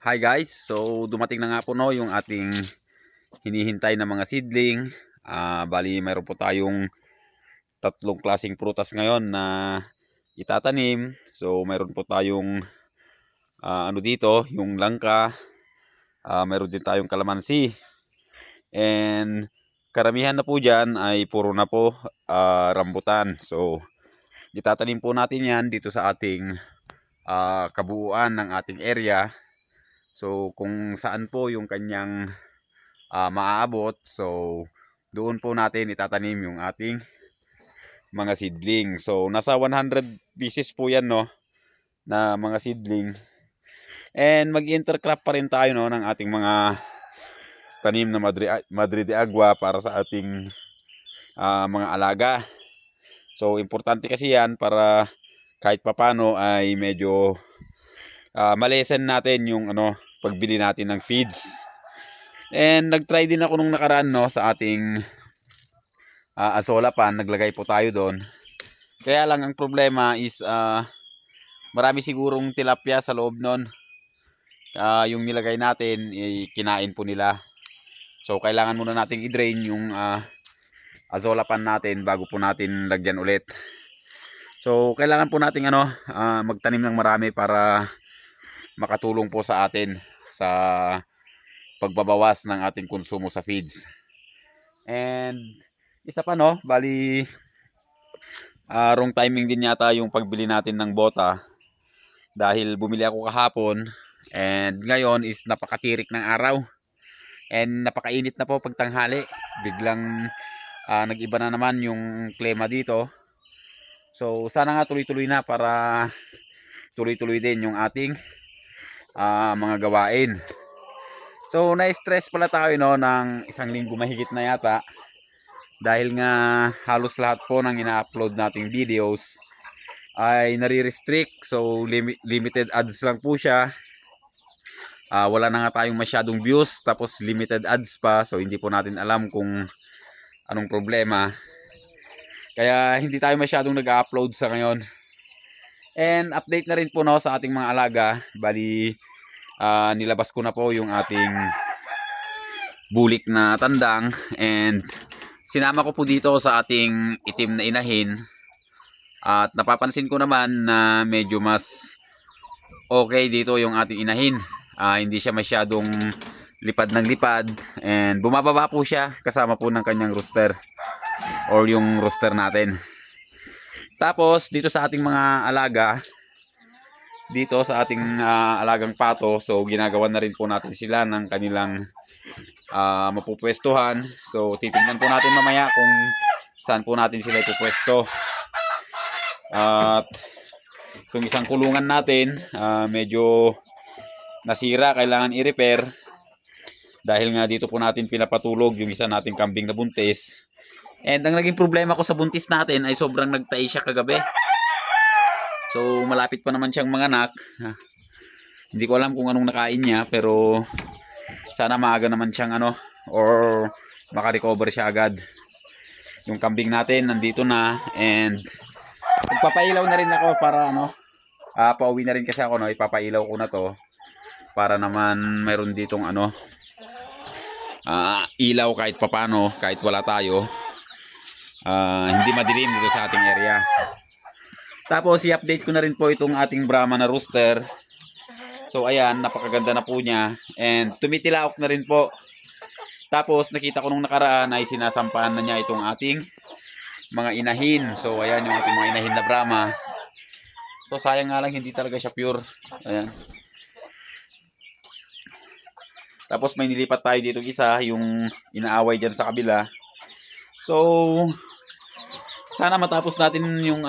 Hi guys, so dumating na nga po no yung ating hinihintay na mga seedling. Bali mayroon po tayong tatlong klaseng prutas ngayon na itatanim. So mayroon po tayong dito, yung langka. Mayroon din tayong kalamansi. And karamihan na po dyan ay puro na po rambutan. So itatanim po natin yan dito sa ating kabuuan ng ating area. So kung saan po yung kanyang maaabot, so doon po natin itatanim yung ating mga seedling. So nasa 100 pieces po yan no, na mga seedling. And mag-intercrop pa rin tayo no, ng ating mga tanim na Madre de Agua para sa ating mga alaga. So importante kasi yan para kahit papano ay medyo malesen natin yung pagbili natin ng feeds. And nagtry din ako nung nakaraan no, sa ating azola pan, naglagay po tayo doon. Kaya lang ang problema is marami sigurong tilapia sa loob nun. Yung nilagay natin kinain po nila. So kailangan muna nating i-drain yung azola pan natin bago po natin lagyan ulit. So kailangan po nating magtanim ng marami para makatulong po sa atin sa pagbabawas ng ating konsumo sa feeds. And isa pa no, bali wrong timing din yata yung pagbili natin ng bota, dahil bumili ako kahapon and ngayon is napakatirik ng araw and napakainit na po pagtanghali. Biglang nag-iba na naman yung klima dito. So sana nga tuloy-tuloy na para tuloy-tuloy din yung ating mga gawain. So na-stress pala tayo no, ng isang linggo mahigit na yata, dahil nga halos lahat po ng ina-upload nating videos ay nare-restrict. So limited ads lang po siya. Wala na nga tayong masyadong views, tapos limited ads pa. So hindi po natin alam kung anong problema, kaya hindi tayo masyadong nag-upload sa ngayon. And update na rin po no, sa ating mga alaga. Bali nilabas ko na po yung ating bulik na tandang, and sinama ko po dito sa ating itim na inahin. At napapansin ko naman na medyo mas okay dito yung ating inahin. Hindi siya masyadong lipad ng lipad, and bumababa po siya kasama po ng kanyang rooster or yung rooster natin. Tapos dito sa ating mga alaga, dito sa ating alagang pato, so ginagawa na rin po natin sila ng kanilang mapupwestuhan. So titingnan po natin mamaya kung saan po natin sila ipupwesto. At itong isang kulungan natin medyo nasira, kailangan i-repair, dahil nga dito po natin pinapatulog yung isa nating kambing na buntis. And ang naging problema ko sa buntis natin ay sobrang nagtahi siya kagabi. So malapit pa naman siyang manganak. Hindi ko alam kung anong nakain niya, pero sana maaga naman siyang or makarecover siya agad. Yung kambing natin nandito na, and magpapailaw na rin ako para pauwi na rin kasi ako no, ipapailaw ko na to para naman mayroon ditong ilaw kahit papano, kahit wala tayo. Hindi madilim dito sa ating area. Tapos i-update ko na rin po itong ating Brahma na rooster. So ayan, napakaganda na po niya, and tumitilaok na rin po. Tapos nakita ko nung nakaraan ay sinasampahan na niya itong ating mga inahin. So ayan yung ating mga inahin na Brahma. So sayang nga lang hindi talaga siya pure. Ayan. Tapos may nilipat tayo dito isa, yung inaaway dyan sa kabila. So sana matapos natin yung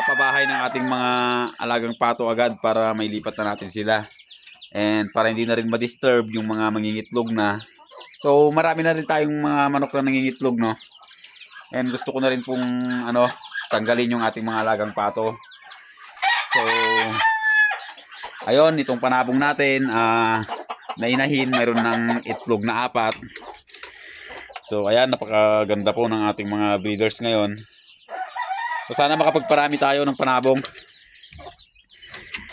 pabahay ng ating mga alagang pato agad para may lipat na natin sila. And para hindi na rin ma-disturb yung mga mangingitlog na. So marami na rin tayong mga manok na nangingitlog no. And gusto ko na rin pong tanggalin yung ating mga alagang pato. So ayun, itong panabong natin na inahin, mayroon ng itlog na 4. So ayan, napakaganda po ng ating mga breeders ngayon. So sana makapagparami tayo ng panabong.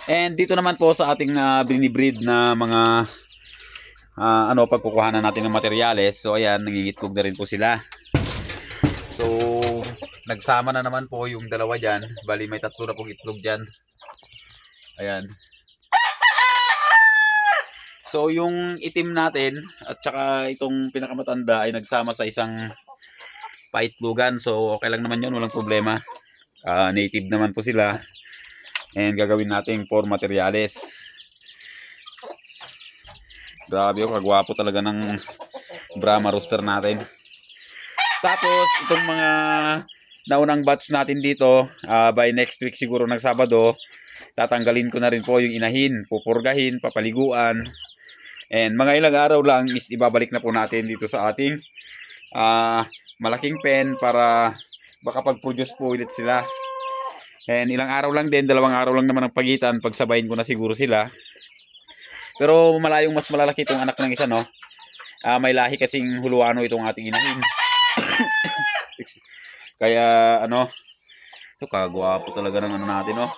And dito naman po sa ating binibreed na mga pagkukuhanan natin ng materyales. So ayan, nangingitlog na rin po sila. So nagsama na naman po yung dalawa dyan. Bali may 3 na pong itlog dyan. Ayan. So yung itim natin at saka itong pinakamatanda ay nagsama sa isang paitlogan. So okay lang naman yun, walang problema. Native naman po sila. And gagawin natin for materyales. Grabe oh, kagwapo talaga ng Brahma rooster natin. Tapos itong mga naunang batch natin dito, by next week siguro ng Sabado, tatanggalin ko na rin po yung inahin, pupurgahin, papaliguan. And mga ilang araw lang is ibabalik na po natin dito sa ating malaking pen para makapag-produce po ulit sila. And ilang araw lang din, 2 araw lang naman ang pagitan, pagsabayin ko na siguro sila. Pero malayong mas malalaki itong anak ng isa, no? May lahi kasing huluano itong ating inahin. Kaya ito kagwapo talaga ng natin, no?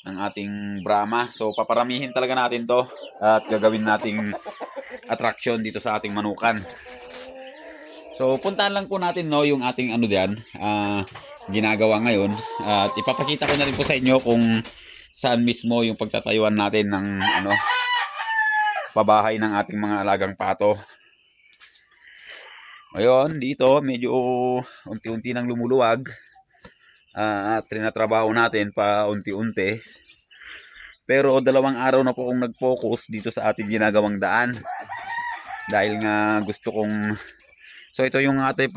Ng ating Brahma. So paparamihin talaga natin to at gagawin nating attraction dito sa ating manukan. So puntahan lang po natin, no, yung ating diyan ginagawa ngayon at ipapakita ko na rin po sa inyo kung saan mismo yung pagtatayuan natin ng pabahay ng ating mga alagang pato. Ngayon dito medyo unti-unti nang lumuluwag at trinatrabaho natin pa unti-unti. Pero 2 araw na po akong nag-focus dito sa ating ginagawang daan. Dahil nga gusto kong... So ito yung ating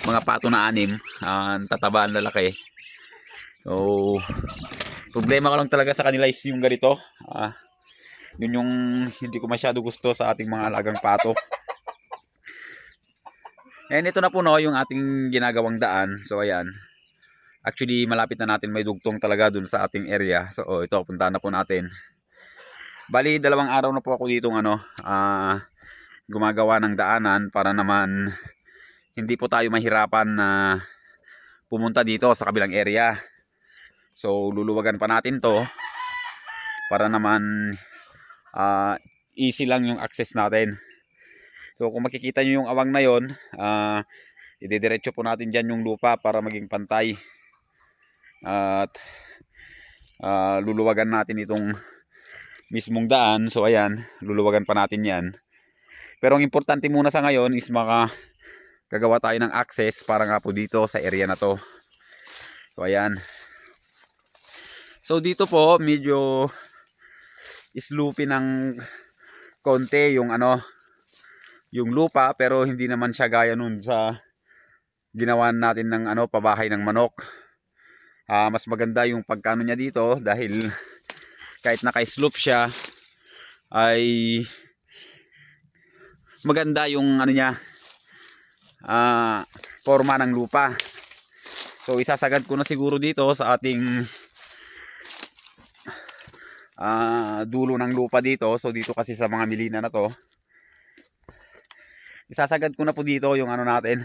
mga pato na 6. Tatabaan lalaki. So problema ko lang talaga sa kanila is yung ganito. Yun yung hindi ko masyado gusto sa ating mga alagang pato. And ito na po, no, yung ating ginagawang daan. So ayan. Actually malapit na natin may dugtong talaga dun sa ating area. So ito, puntahan na po natin. Bali 2 araw na po ako dito gumagawa ng daanan para naman hindi po tayo mahirapan na pumunta dito sa kabilang area. So luluwagan pa natin to para naman easy lang yung access natin. So kung makikita nyo yung awang na yon, idediretso po natin dyan yung lupa para maging pantay. At luluwagan natin itong mismong daan. So ayan, luluwagan pa natin yan. Pero ang importante muna sa ngayon is gagawa tayo ng access para nga po dito sa area na to. So ayan. So dito po medyo sloopy ng konti yung yung lupa, pero hindi naman siya gaya nun sa ginawa natin ng pabahay ng manok. Mas maganda yung pagkano niya dito dahil kahit naka-slope siya ay maganda yung niya forma ng lupa. So isasagad ko na siguro dito sa ating dulo ng lupa dito. So dito kasi sa mga milina na to, isasagad ko na po dito yung natin,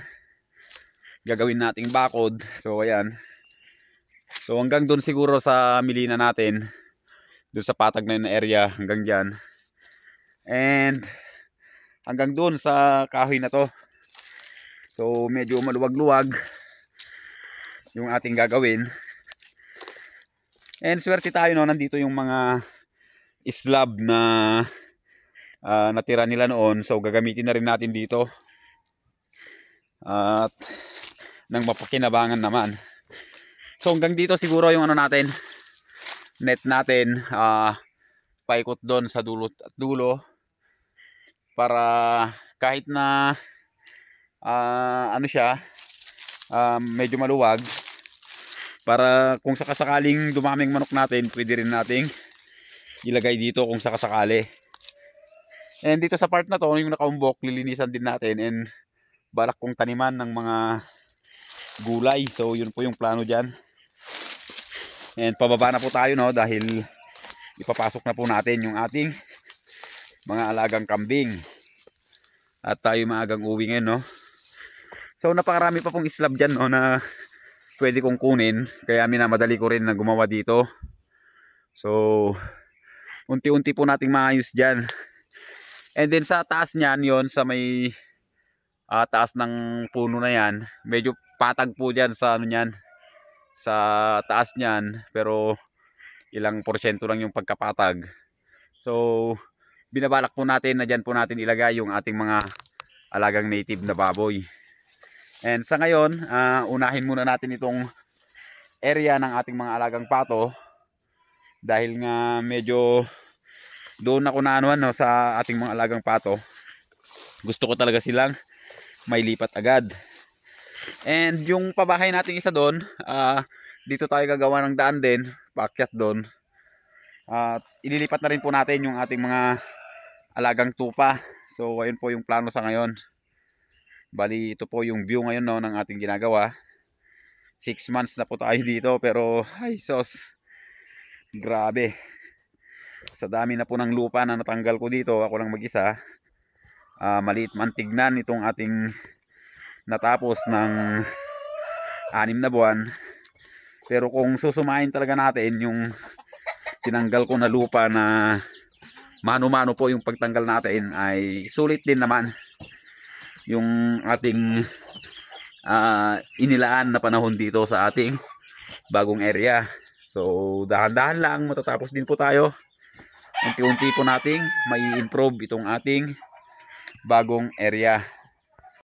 gagawin nating bakod. So ayan. So hanggang doon siguro sa milina natin, doon sa patag na yun na area, hanggang dyan. And hanggang doon sa kahoy na to. So medyo maluwag-luwag yung ating gagawin. And swerte tayo, no, nandito yung mga slab na natira nila noon. So gagamitin na rin natin dito at nang mapakinabangan naman. So hanggang dito siguro yung natin, net natin, paikot doon sa dulo at dulo para kahit na medyo maluwag, para kung sakasakaling dumaming manok natin, pwede rin nating ilagay dito kung sakasakali. And dito sa part na to, yung nakaumbok, lilinisan din natin and balak kong taniman ng mga gulay. So yun po yung plano dyan. And pababa na po tayo, no, dahil ipapasok na po natin yung ating mga alagang kambing. At tayo maagang uwi ngayon, no. So napakarami pa pong slab dyan, no, na pwede kong kunin. Kaya minamadali ko rin na gumawa dito. So, unti-unti po nating maayos dyan. And then sa taas niyan, yon sa may taas ng puno na yan, medyo patag po dyan sa ano niyan, sa taas niyan, pero ilang porsyento lang yung pagkapatag. So, binabalak po natin na dyan po natin ilagay yung ating mga alagang native na baboy. And sa ngayon, unahin muna natin itong area ng ating mga alagang pato. Dahil nga medyo doon ako na ano, sa ating mga alagang pato. Gusto ko talaga silang may lipat agad. And yung pabahay natin isa doon, dito tayo gagawa ng daan din, paakyat doon. Ililipat na rin po natin yung ating mga alagang tupa. So ayun po yung plano sa ngayon. Bali ito po yung view ngayon, no, ng ating ginagawa. 6 months na po tayo dito, pero ay sos, grabe. Sa dami na po ng lupa na natanggal ko dito, ako lang mag-isa. Maliit man tignan itong ating natapos ng 6 na buwan. Pero kung susumahin talaga natin yung tinanggal ko na lupa na mano-mano po yung pagtanggal natin, ay sulit din naman yung ating inilaan na panahon dito sa ating bagong area. So dahan-dahan lang, matatapos din po tayo. Unti-unti po nating mai-improve itong ating bagong area.